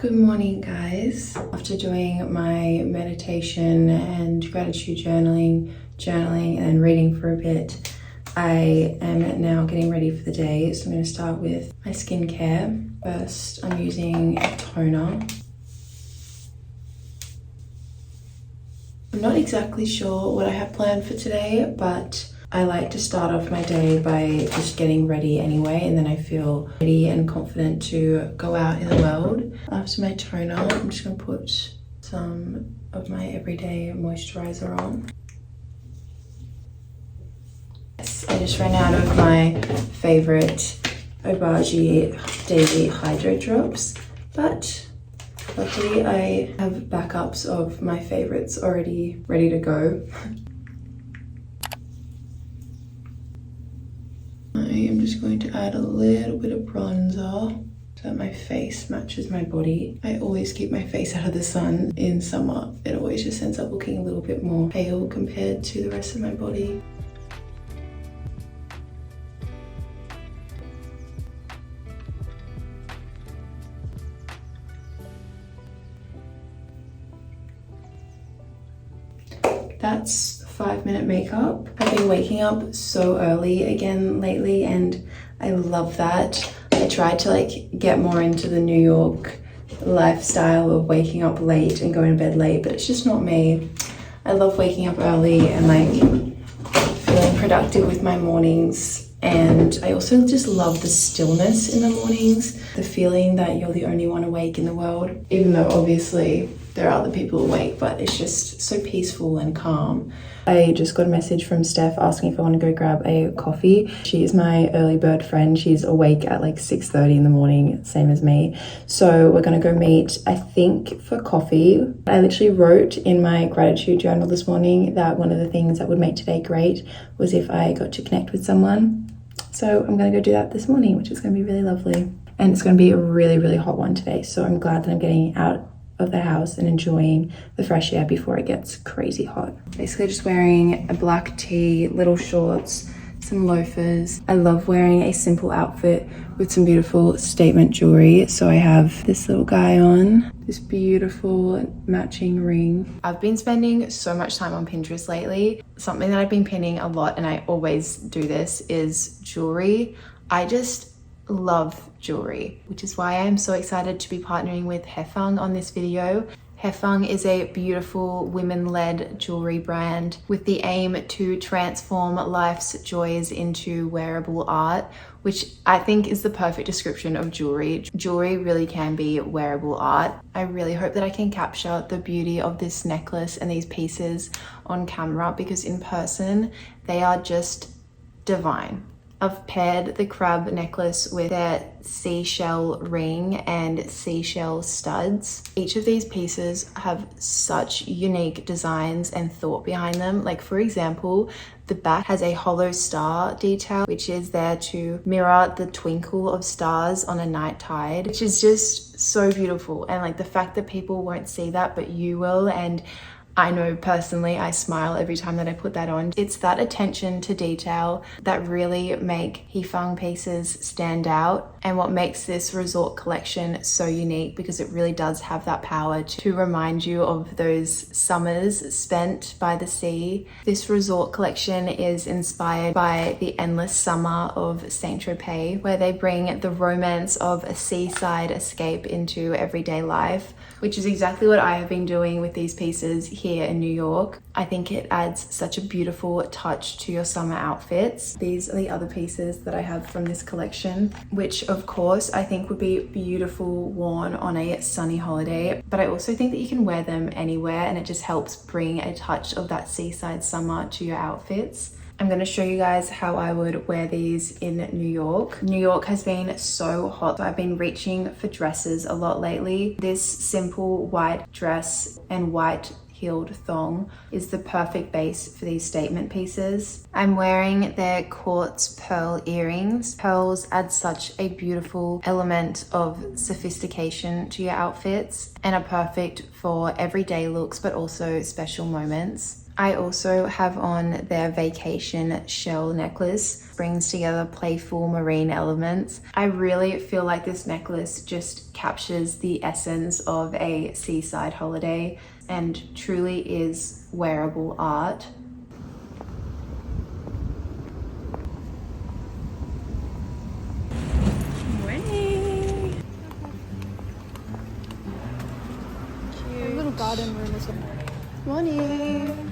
Good morning, guys. After doing my meditation and gratitude journaling and reading for a bit, I am now getting ready for the day. So I'm going to start with my skincare. First, I'm using a toner. I'm not exactly sure what I have planned for today, but I like to start off my day by just getting ready anyway, and then I feel ready and confident to go out in the world. After my toner, I'm just going to put some of my everyday moisturizer on. Yes, I just ran out of my favorite Obagi Daily Hydro Drops, but luckily I have backups of my favorites already ready to go. I am just going to add a little bit of bronzer so that my face matches my body. I always keep my face out of the sun in summer. It always just ends up looking a little bit more pale compared to the rest of my body. That's 5-minute makeup. I've been waking up so early again lately and I love that. I tried to get more into the New York lifestyle of waking up late and going to bed late, but it's just not me. I love waking up early and feeling productive with my mornings. And I also just love the stillness in the mornings, the feeling that you're the only one awake in the world, even though obviously there are other people awake, but it's just so peaceful and calm. I just got a message from Steph asking if I want to go grab a coffee. She is my early bird friend. She's awake at 6:30 in the morning, same as me. So we're gonna go meet, I think, for coffee. I literally wrote in my gratitude journal this morning that one of the things that would make today great was if I got to connect with someone. So I'm gonna go do that this morning, which is gonna be really lovely. And it's gonna be a really, really hot one today. So I'm glad that I'm getting out of the house and enjoying the fresh air before it gets crazy hot. Basically just wearing a black tee, little shorts, some loafers. I love wearing a simple outfit with some beautiful statement jewelry. So I have this little guy on, this beautiful matching ring. I've been spending so much time on Pinterest lately. Something that I've been pinning a lot, and I always do this, is jewelry. I just love jewelry, which is why I am so excited to be partnering with Hefeng on this video. Hefeng is a beautiful women-led jewelry brand with the aim to transform life's joys into wearable art, which I think is the perfect description of jewelry. Jewelry really can be wearable art. I really hope that I can capture the beauty of this necklace and these pieces on camera, because in person they are just divine. I've paired the crab necklace with their seashell ring and seashell studs. Each of these pieces have such unique designs and thought behind them. For example, the back has a hollow star detail, which is there to mirror the twinkle of stars on a night tide, which is just so beautiful. And the fact that people won't see that, but you will, and I know personally I smile every time that I put that on. It's that attention to detail that really make Hefeng pieces stand out, and what makes this resort collection so unique, because it really does have that power to remind you of those summers spent by the sea. This resort collection is inspired by the endless summer of Saint-Tropez, where they bring the romance of a seaside escape into everyday life, which is exactly what I have been doing with these pieces here in New York. I think it adds such a beautiful touch to your summer outfits. These are the other pieces that I have from this collection, which of course I think would be beautiful worn on a sunny holiday, but I also think that you can wear them anywhere, and it just helps bring a touch of that seaside summer to your outfits. I'm going to show you guys how I would wear these in New York. New York has been so hot, so I've been reaching for dresses a lot lately. This simple white dress and white heeled thong is the perfect base for these statement pieces. I'm wearing their quartz pearl earrings. Pearls add such a beautiful element of sophistication to your outfits and are perfect for everyday looks, but also special moments. I also have on their vacation shell necklace. brings together playful marine elements. I really feel like this necklace just captures the essence of a seaside holiday and truly is wearable art. Morning! Cute. A little garden room as well. Morning!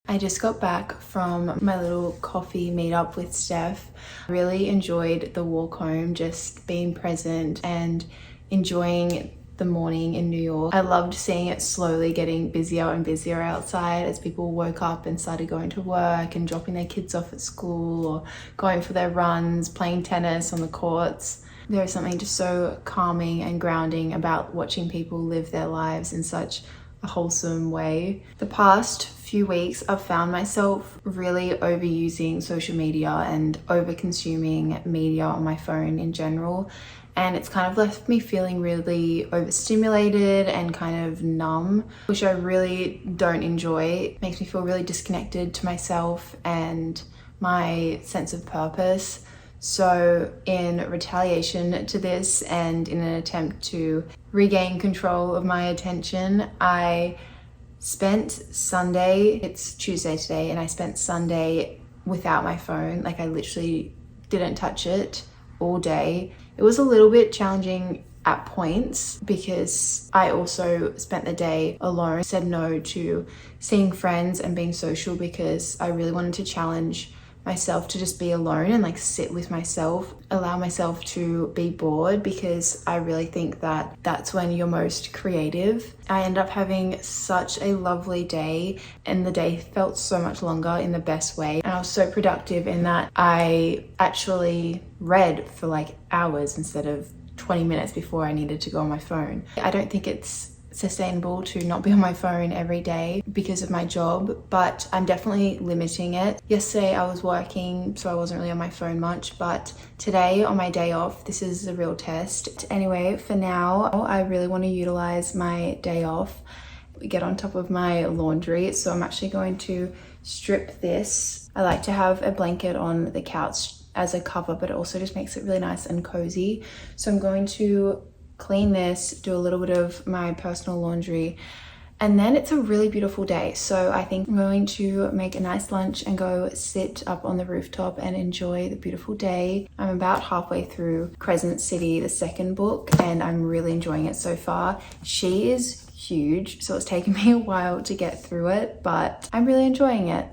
I just got back from my little coffee meetup with Steph. Really enjoyed the walk home, just being present and enjoying the morning in New York. I loved seeing it slowly getting busier and busier outside as people woke up and started going to work and dropping their kids off at school or going for their runs, playing tennis on the courts. There is something just so calming and grounding about watching people live their lives in such a wholesome way. The past few weeks I've found myself really overusing social media and over consuming media on my phone in general, and it's kind of left me feeling really overstimulated and kind of numb, which I really don't enjoy. It makes me feel really disconnected to myself and my sense of purpose. So in retaliation to this and in an attempt to regain control of my attention, I spent Sunday, it's Tuesday today, and I spent Sunday without my phone. Like, I literally didn't touch it all day. It was a little bit challenging at points because I also spent the day alone, said no to seeing friends and being social because I really wanted to challenge myself to just be alone and like sit with myself, allow myself to be bored, because I really think that that's when you're most creative. I ended up having such a lovely day, and the day felt so much longer in the best way. And I was so productive in that I actually read for like hours instead of 20 minutes before I needed to go on my phone. I don't think it's sustainable to not be on my phone every day because of my job, but I'm definitely limiting it. Yesterday I was working, so I wasn't really on my phone much, but today on my day off, this is a real test. Anyway, for now, I really want to utilize my day off, get on top of my laundry, so I'm actually going to strip this. I like to have a blanket on the couch as a cover, but it also just makes it really nice and cozy. So I'm going to clean this, do a little bit of my personal laundry, and then it's a really beautiful day. So I think I'm going to make a nice lunch and go sit up on the rooftop and enjoy the beautiful day. I'm about halfway through Crescent City, the second book, and I'm really enjoying it so far. She is huge, so it's taken me a while to get through it, but I'm really enjoying it.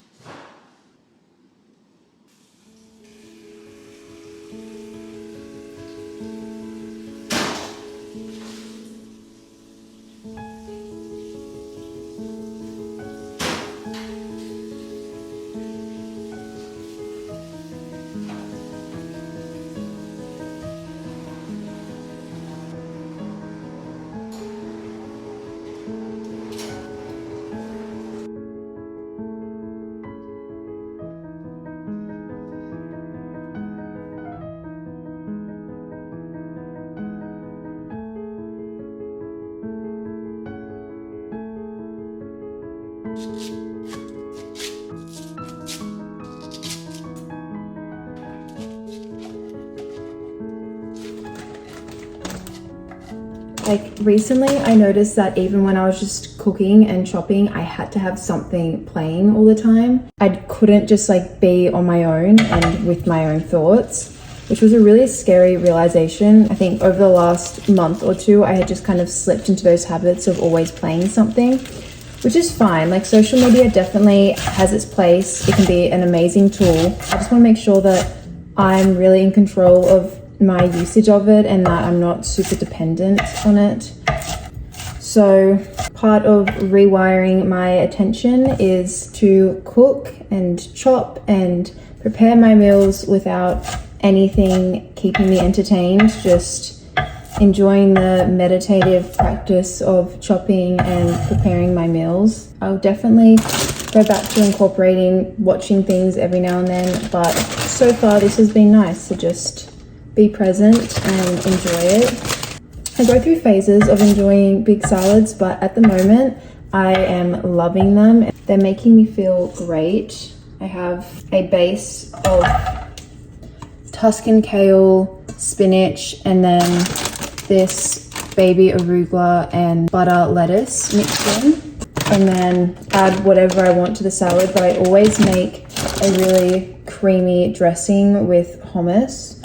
Like recently I noticed that even when I was just cooking and chopping, I had to have something playing all the time. I couldn't just like be on my own and with my own thoughts, which was a really scary realization. I think over the last month or two, I had just kind of slipped into those habits of always playing something, which is fine. Like, social media definitely has its place. It can be an amazing tool. I just want to make sure that I'm really in control of my usage of it and that I'm not super dependent on it. So part of rewiring my attention is to cook and chop and prepare my meals without anything keeping me entertained, just enjoying the meditative practice of chopping and preparing my meals. I'll definitely go back to incorporating watching things every now and then, but so far this has been nice to just be present and enjoy it. I go through phases of enjoying big salads, but at the moment I am loving them. They're making me feel great. I have a base of Tuscan kale, spinach, and then this baby arugula and butter lettuce mixed in, and then add whatever I want to the salad. But I always make a really creamy dressing with hummus,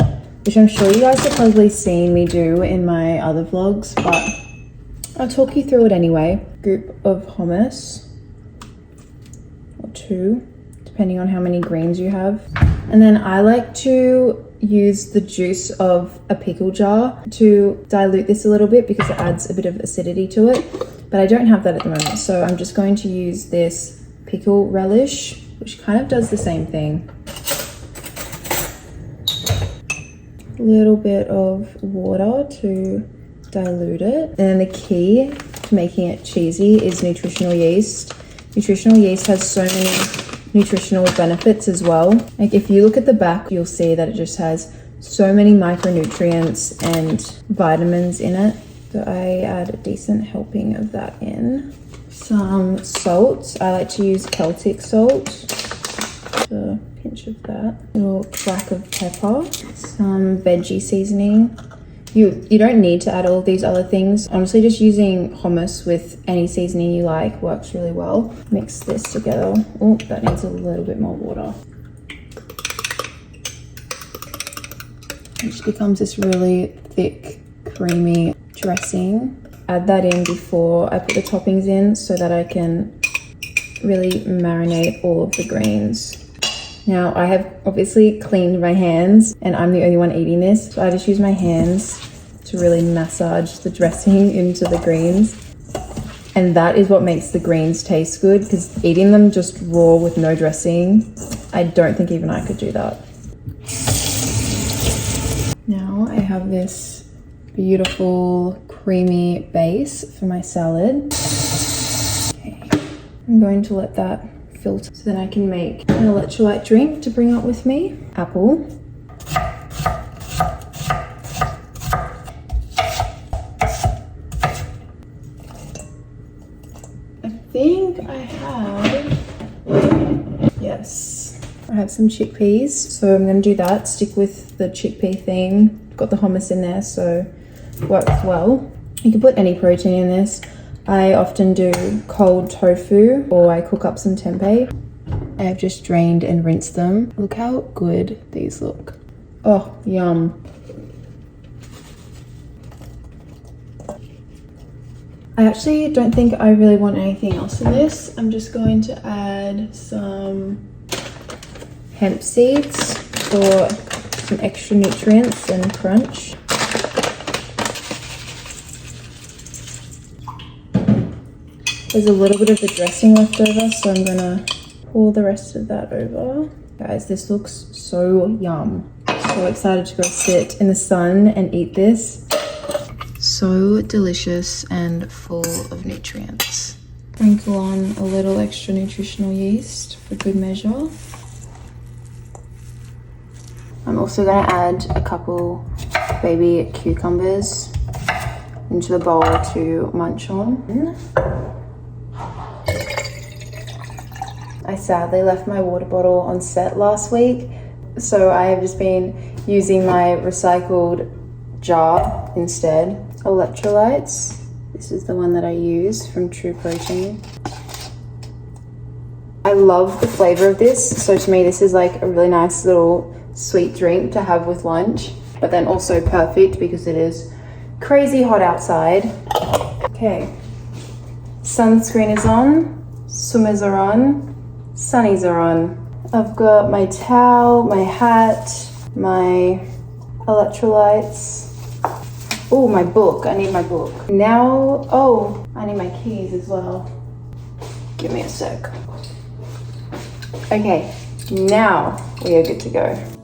which I'm sure you guys have probably seen me do in my other vlogs, but I'll talk you through it anyway. Group of hummus, or 2, depending on how many greens you have. And then I like to use the juice of a pickle jar to dilute this a little bit because it adds a bit of acidity to it, but I don't have that at the moment, so I'm just going to use this pickle relish, which kind of does the same thing. A little bit of water to dilute it. And then the key to making it cheesy is nutritional yeast. Nutritional yeast has so many nutritional benefits as well. Like if you look at the back, you'll see that it just has so many micronutrients and vitamins in it. So I add a decent helping of that in. Some salt. I like to use Celtic salt. A pinch of that. A little crack of pepper. Some veggie seasoning. You don't need to add all of these other things. Honestly, just using hummus with any seasoning you like works really well. Mix this together. Oh, that needs a little bit more water. It just becomes this really thick, creamy dressing. Add that in before I put the toppings in so that I can really marinate all of the greens. Now I have obviously cleaned my hands and I'm the only one eating this, so I just use my hands to really massage the dressing into the greens. And that is what makes the greens taste good, because eating them just raw with no dressing, I don't think even I could do that. Now I have this beautiful creamy base for my salad. Okay. I'm going to let that filter so then I can make an electrolyte drink to bring up with me. Apple. I think I have, yes, I have some chickpeas, so I'm going to do that. Stick with the chickpea thing. Got the hummus in there, so works well. You can put any protein in this. I often do cold tofu, or I cook up some tempeh. I have just drained and rinsed them. Look how good these look. Oh, yum. I actually don't think I really want anything else in this. I'm just going to add some hemp seeds for some extra nutrients and crunch. There's a little bit of the dressing left over, so I'm gonna pour the rest of that over. Guys, this looks so yum. So excited to go sit in the sun and eat this. So delicious and full of nutrients. Sprinkle on a little extra nutritional yeast for good measure. I'm also gonna add a couple baby cucumbers into the bowl to munch on. I sadly left my water bottle on set last week, so I have just been using my recycled jar instead. Electrolytes. This is the one that I use from True Protein. I love the flavor of this, so to me this is like a really nice little sweet drink to have with lunch, but then also perfect because it is crazy hot outside. Okay, sunscreen is on, swimmers are on, sunnies are on. I've got my towel, my hat, my electrolytes. Oh, my book. I need my book. Now, oh, I need my keys as well. Give me a sec. Okay, now we are good to go.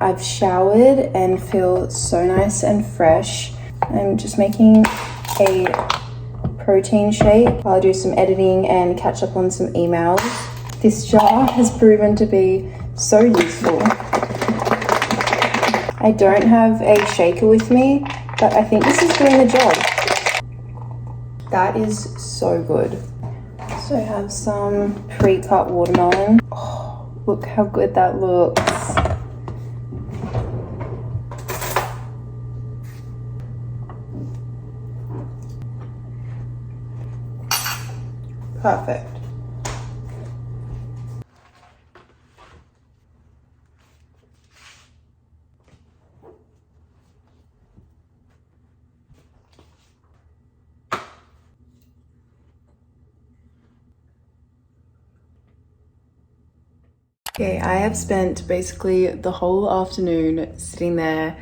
I've showered and feel so nice and fresh. I'm just making a protein shake while I do some editing and catch up on some emails. This jar has proven to be so useful. I don't have a shaker with me, but I think this is doing the job. That is so good. So I have some pre-cut watermelon. Oh, look how good that looks. Perfect. Okay, I have spent basically the whole afternoon sitting there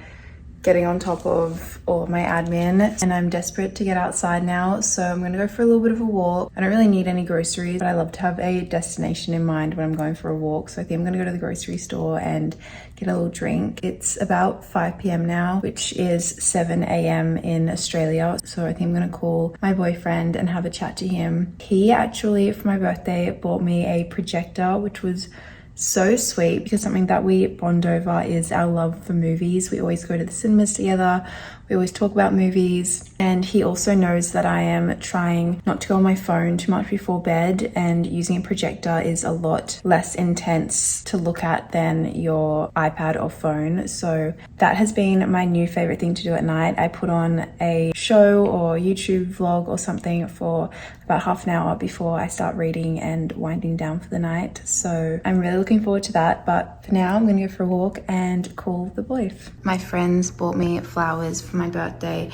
getting on top of all of my admin, and I'm desperate to get outside now, so I'm gonna go for a little bit of a walk. I don't really need any groceries, but I love to have a destination in mind when I'm going for a walk, so I think I'm gonna go to the grocery store and get a little drink. It's about 5 p.m. now, which is 7 a.m. in Australia, so I think I'm gonna call my boyfriend and have a chat to him. He actually, for my birthday, bought me a projector, which was so sweet because something that we bond over is our love for movies. We always go to the cinemas together. We always talk about movies, and he also knows that I am trying not to go on my phone too much before bed, and using a projector is a lot less intense to look at than your iPad or phone. So that has been my new favorite thing to do at night. I put on a show or YouTube vlog or something for about half an hour before I start reading and winding down for the night. So I'm really looking forward to that, but for now I'm gonna go for a walk and call the boys. My friends bought me flowers for my birthday,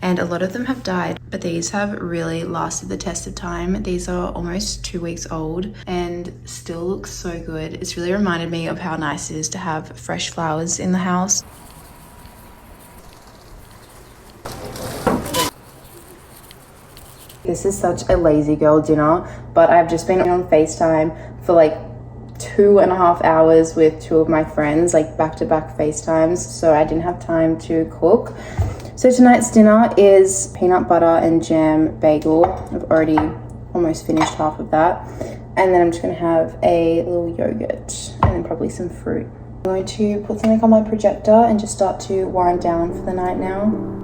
and a lot of them have died, but these have really lasted the test of time. These are almost 2 weeks old and still look so good. It's really reminded me of how nice it is to have fresh flowers in the house. This is such a lazy girl dinner, but I've just been on FaceTime for like 2.5 hours with two of my friends, like back-to-back FaceTimes, so I didn't have time to cook. So tonight's dinner is peanut butter and jam bagel. I've already almost finished half of that. And then I'm just gonna have a little yogurt and then probably some fruit. I'm going to put something on my projector and just start to wind down for the night now.